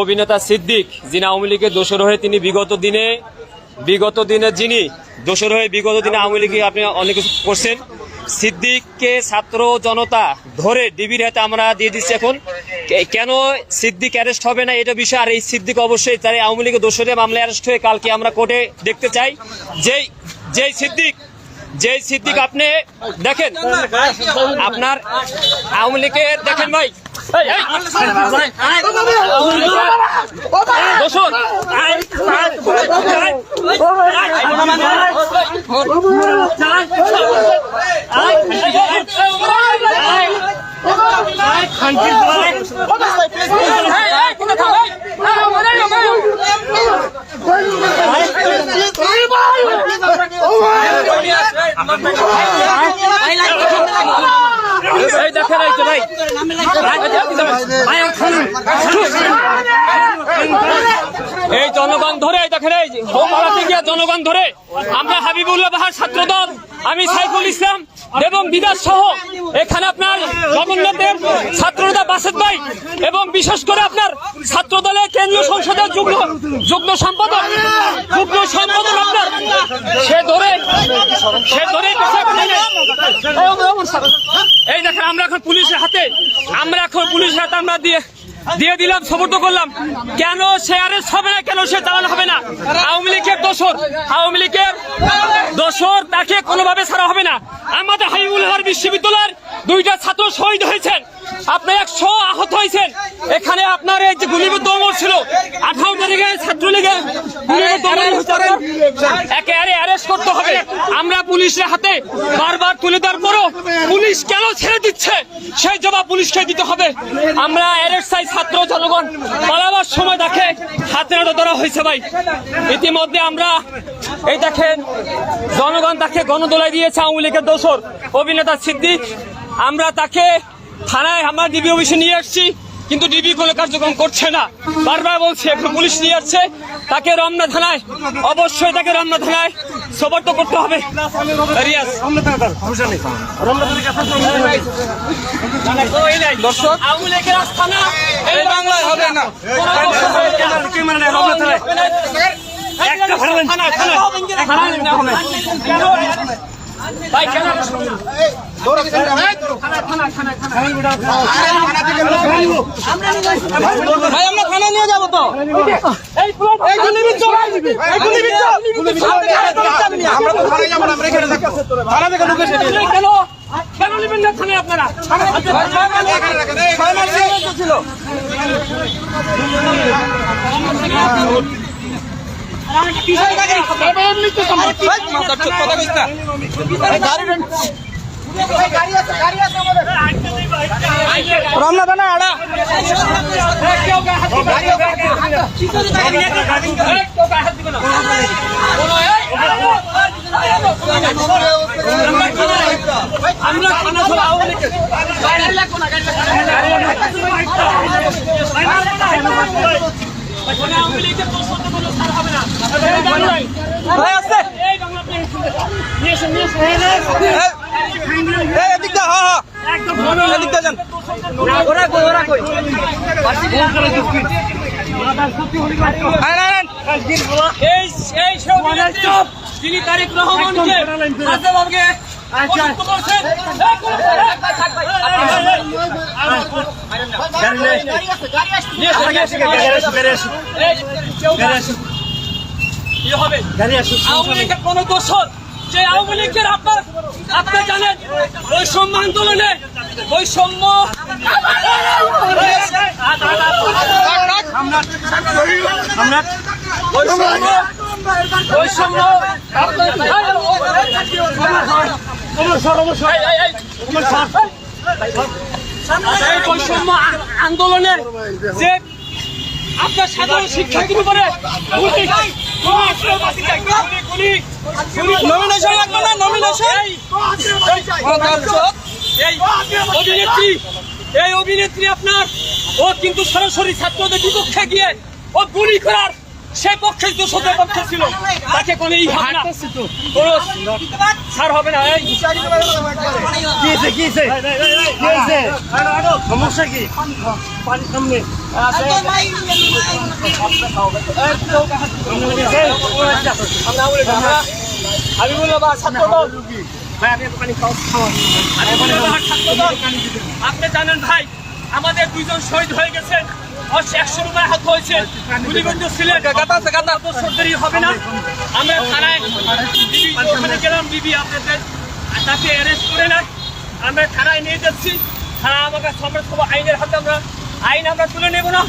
অভিনেতা সিদ্দিক যিনি আওয়ামী লীগের দোষর হয়ে তিনি বিগত দিনে আওয়ামী লীগে আপনি অনেক কিছু করছেন। সিদ্দিককে ছাত্র জনতা ধরে ডিবির হাতে আমরা দিয়ে দিচ্ছি। এখন কেন সিদ্দিক অ্যারেস্ট হবে না এটা বিষয়, আর এই সিদ্দিক অবশ্যই তার আওয়ামী লীগের দোষরে মামলায় অ্যারেস্ট হয়ে কালকে আমরা কোর্টে দেখতে চাই। যেই সিদ্দিক আপনি দেখেন আপনার আওয়ামী লীগের দেখেন ভাই এই জনগণ ধরে দেখেন এই জনগণ ধরে আমরা হাবিবুল্লাহ বাহার ছাত্রদল, আমি সাইফুল ইসলাম এবং বিকাশ সহ এখানে আপনার জগন্নাথের ছাত্রনেতা বাসেদ ভাই এবং বিশেষ করে আপনার ছাত্র দলের কেন্দ্রীয় সংসদের যুগ্ম সম্পাদক আপনার সে ধরে এই দেখেন আমরা এখন পুলিশের হাতে আমরা দিয়ে দিলাম, সমর্থ করলাম। কেন সে অ্যারেস্ট হবে না, কেন সে চালানো হবে না? আওয়ামী লীগের দোষর তাকে কোনোভাবে ছাড়া হবে না। আমাদের হাবিবুল্লাহ বিশ্ববিদ্যালয়ের 2টা ছাত্র শহীদ হয়েছেন, আপনার 100 আহত হয়েছেন। এখানে আপনার এই যে গুলিবিদ্ধ অমর ছিল 18 তারিখে ছাত্রলীগের একেবারে অ্যারেস্ট করতে হবে। আমরা পুলিশের হাতে বারবার তুলে দেওয়ার পরও পুলিশ কেন ছেড়ে দিচ্ছে সেই জবাব পুলিশকে দিতে হবে। আমরা অ্যারেস্ট চাই। ছাত্র জনগণ পালাবার সময় দেখে হাতে নাতে ধরা হয়েছে ভাই। ইতিমধ্যে আমরা এই দেখেন জনগণ তাকে গণদোলায় দিয়েছে আওয়ামী লীগের দোষর অভিনেতা সিদ্দিক। আমরা তাকে থানায় আমরা ডিবি অফিসে নিয়ে আসছি, কিন্তু ডিবি কোনো কার্যক্রম করছে না। বারবার বলছে পুলিশ নিয়ে আসছে তাকে রমনা থানায়, অবশ্যই তাকে রমনা থানায় সোপর্দ করতে হবে। দর্শক আওয়ামী লীগের আস্থানা এই বাংলায় হবে না। ভাই কেন ভাই আমরা থানা নিয়ে যাবো তো কেন নেবেন না থানায় আপনারা? রমনা থানা আড়া আমরা থানা ধরা আওয়ামী লীগের হবে না। তিনি তারেক রহমানকে কোন দোষর যে আওয়ামী লীগের আপনার জানেন বৈষম্য আন্দোলনে বৈষম্য আন্দোলনে যে আপনার সাধারণ শিক্ষার্থীর উপরে অভিনেত্রী আপনার ও কিন্তু সরাসরি ছাত্রদের বিপক্ষে গিয়ে ও গুলি করার সে পক্ষে দোষদের পক্ষে ছিল, তাকে কোনো ই হবে না, কোনো ছাড় হবে না। সমস্যা কি? পানির সামনে আমি বললাম ছাত্রদল, আপনি জানেন ভাই, আমাদের 2 জন শহীদ হয়ে গেছে, 100 রুপায় হাত হয়েছে, গুলিবন্ধ ছিলেন, দেরি হবে না। আমরা থানায় ওখানে গেলাম, বিবি আপনাদের তাকে অ্যারেস্ট করে নেয়, আমরা থানায় নিয়ে যাচ্ছি। থানা আমাকে আইনের হাতে আইন আমরা তুলে নেব না,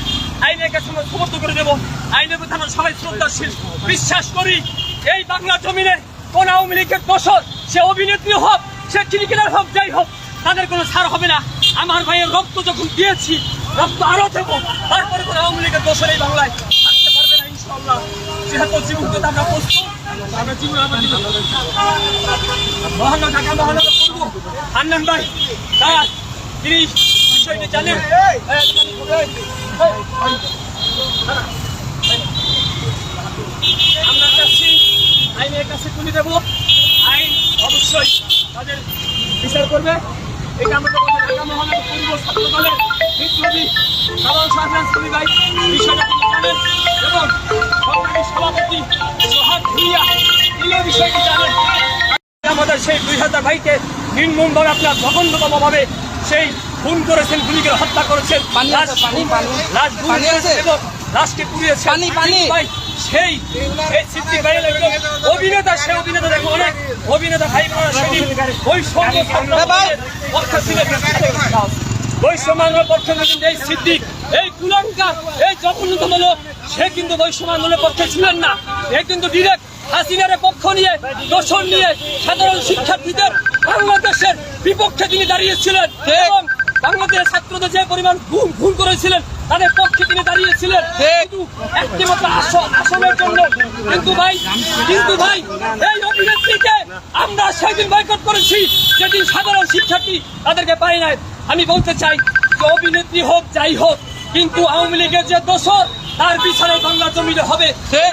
আইনের কাছে আমরা সমর্থ করে দেবো। আইনের প্রতি আমরা সবাই শ্রদ্ধাশীল, বিশ্বাস করি এই বাংলা জমিনে কোন আওয়ামী লীগের দোষর, সে অভিনেত্রী হোক, সে ক্রিকেটার হোক, যাই হোক, তাদের কোনো ছাড় হবে না। আমার ভাইয়ের রক্ত যখন দিয়েছি, রক্ত আরো দেবো, তারপরে কোনো আওয়ামী লীগের দোষর এই বাংলায় আসতে পারবে না ইনশাআল্লাহ। যেহেতু জীবন দিতে আমরা প্রস্তুত, আমরা জীবন মহানগর ঢাকা মহানগর করবো। হান্নান ভাই তার তিনি বিষয়টি জানেন। আমরা চাচ্ছি আইনের কাছে তুলে দেবো, আইন অবশ্যই তাদের বিচার করবে। এটা আমরা ঢাকা মহানগর পূর্ব ছাত্র দলের বিপ্লবী সাধারণ সাধারণ ছবি ভাই বিষয়টা তিনি জানেন, এবং সংগ্রামী সভাপতি সোহাগ ভুইয়া তিনি বিষয়টি জানেন। আমাদের সেই 2000 ভাইকে নির্মমভাবে আপনার জঘন্যতমভাবে সেই খুন করেছেন, গুলি করে হত্যা করেছেন, এবং লাশকে পুড়িয়েছেন। ভাই সেই সিদ্দিক ভাই অভিনেতা, সে অভিনেতা দেখো, অনেক অভিনেতা ভাই ওই পক্ষে ছিলেন, বৈষম্যের পক্ষে এই সিদ্দিক, এই কুলাঙ্কার, এই জঘন্যতম লোক, সে কিন্তু বৈষম্য আন্দোলনের পক্ষে ছিলেন না। এ কিন্তু ডিরেক্ট হাসিনার পক্ষ নিয়ে, দোষণ নিয়ে সাধারণ শিক্ষার্থীদের বাংলাদেশের বিপক্ষে তিনি দাঁড়িয়েছিলেন, এবং বাংলাদেশের ছাত্রদের যে পরিমাণ ভুল করেছিলেন তাদের পক্ষে তিনি দাঁড়িয়েছিলেন একটি মাত্র আসনের জন্য। কিন্তু ভাই এই অভিনেত্রীকে আমরা সেদিন বয়কট করেছি, যেদিন সাধারণ শিক্ষার্থী তাদেরকে পাই নাই। আমি বলতে চাই যে অভিনেত্রী হোক, যাই হোক, কিন্তু আওয়ামী লীগের যে দোষর, তার বিচারে বাংলা জমিনে হবে,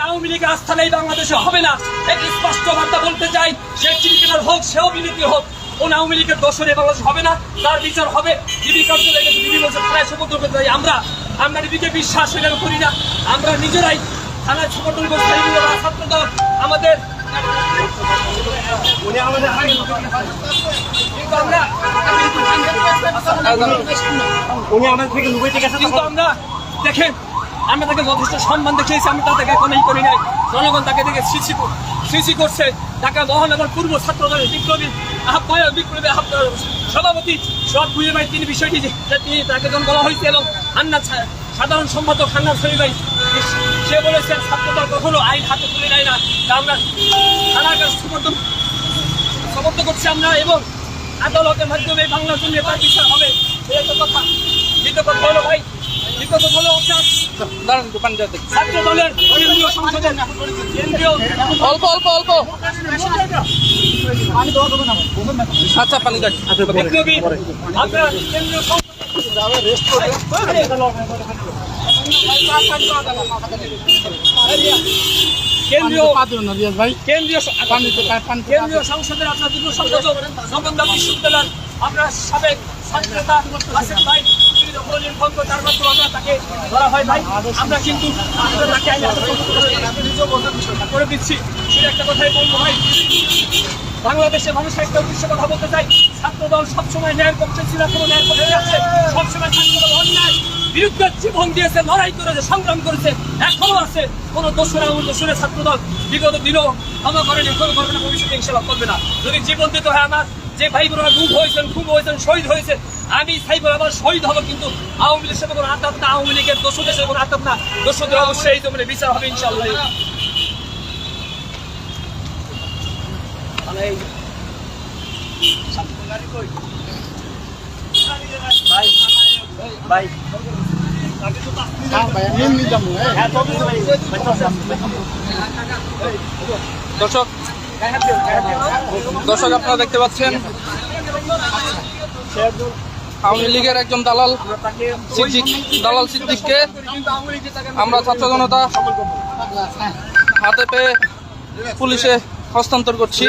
আওয়ামী লীগের আস্থা নেই বাংলাদেশে হবে না। একটি স্পষ্ট বার্তা বলতে চাই, সে ক্রিকেটার হোক, সে অভিনেত্রী হোক, কোন আওয়ামী লীগের দোষরে বাংলাদেশ হবে না, তার বিচার হবে। ডিবি কার্যালয়ে ডিবি বলছে থানায় সমর্থন করতে চাই, আমরা ডিবিকে বিশ্বাস করি না, আমরা নিজেরাই থানায় সমর্থন করতে চাই। ছাত্র দল আমাদের কিন্তু আমরা দেখেন, আমরা তাকে যথেষ্ট সম্মান দেখিয়েছি, আমি তাদেরকে কোনো করি নাই। জনগণ তাকে দেখে সৃষ্টি করছে। ঢাকা মহানগর পূর্ব ছাত্র দলের বিপ্লবী সভাপতি সোহাগ ভুইয়া ভাই তিনি বিষয়টি তিনি তাকে যখন বলা হয়েছে, এবং সাধারণ সম্পাদক হান্নান ছবি ভাই সে বলেছেন ছাত্রদল কখনো আইন হাতে তুলে নেয় না। আমরা থানার কাছে সমর্থন করছি আমরা, এবং আদালতের মাধ্যমে বাংলার জন্য তার বিচার হবে। এই তো কথা। দ্বিতীয় কথা হলো ভাই, ছাত্র দলের কেন্দ্রীয় সংসদের অল্প আচ্ছা পানি আপনার কেন্দ্রীয় কেন্দ্রীয় সংসদের আপনার যুগ্ম সম্পাদক জগন্নাথ বিশ্ববিদ্যালয়ের আপনার সাবেক ছাত্রনেতা আসেন ভাই, তার মাধ্যমে আমরা তাকে ধরা হয় ভাই। আমরা কিন্তু করে দিচ্ছি। সেটা একটা কথাই বলবো ভাই, বাংলাদেশের মানুষের একটা উদ্দেশ্য কথা বলতে চাই, ছাত্রদল সবসময় ন্যায়ের পক্ষে ছিল, কোনো ন্যায়ের পক্ষে আছে, সবসময় ছাত্রদল অন্যায় বিরুদ্ধে জীবন দিয়েছে, লড়াই করেছে, সংগ্রাম করেছে, এখনো আছে। কোনো দোষরে ছাত্রদল বিগত দিনও ক্ষমা করেন, এখনো করবে না, ভবিষ্যতে ইনশাআল্লাহ করবে না। যদি জীবন দিতে হয়, আমার যে ভাই বোনেরা খুব হয়েছেন, শহীদ হয়েছে, আমি সাইবুল আবার শহীদ হবো, কিন্তু আওয়ামী লীগের সাথে কোনো আঘাত না, আওয়ামী লীগের দোষদের সাথে কোনো আঘাত না, দোষদের অবশ্যই এই জমিনে বিচার হবে ইনশাআল্লাহ। দর্শক আপনারা দেখতে পাচ্ছেন আওয়ামী লীগের একজন দালাল সিদ্দিককে আমরা ছাত্র জনতা হাতে পেয়ে পুলিশে হস্তান্তর করছি।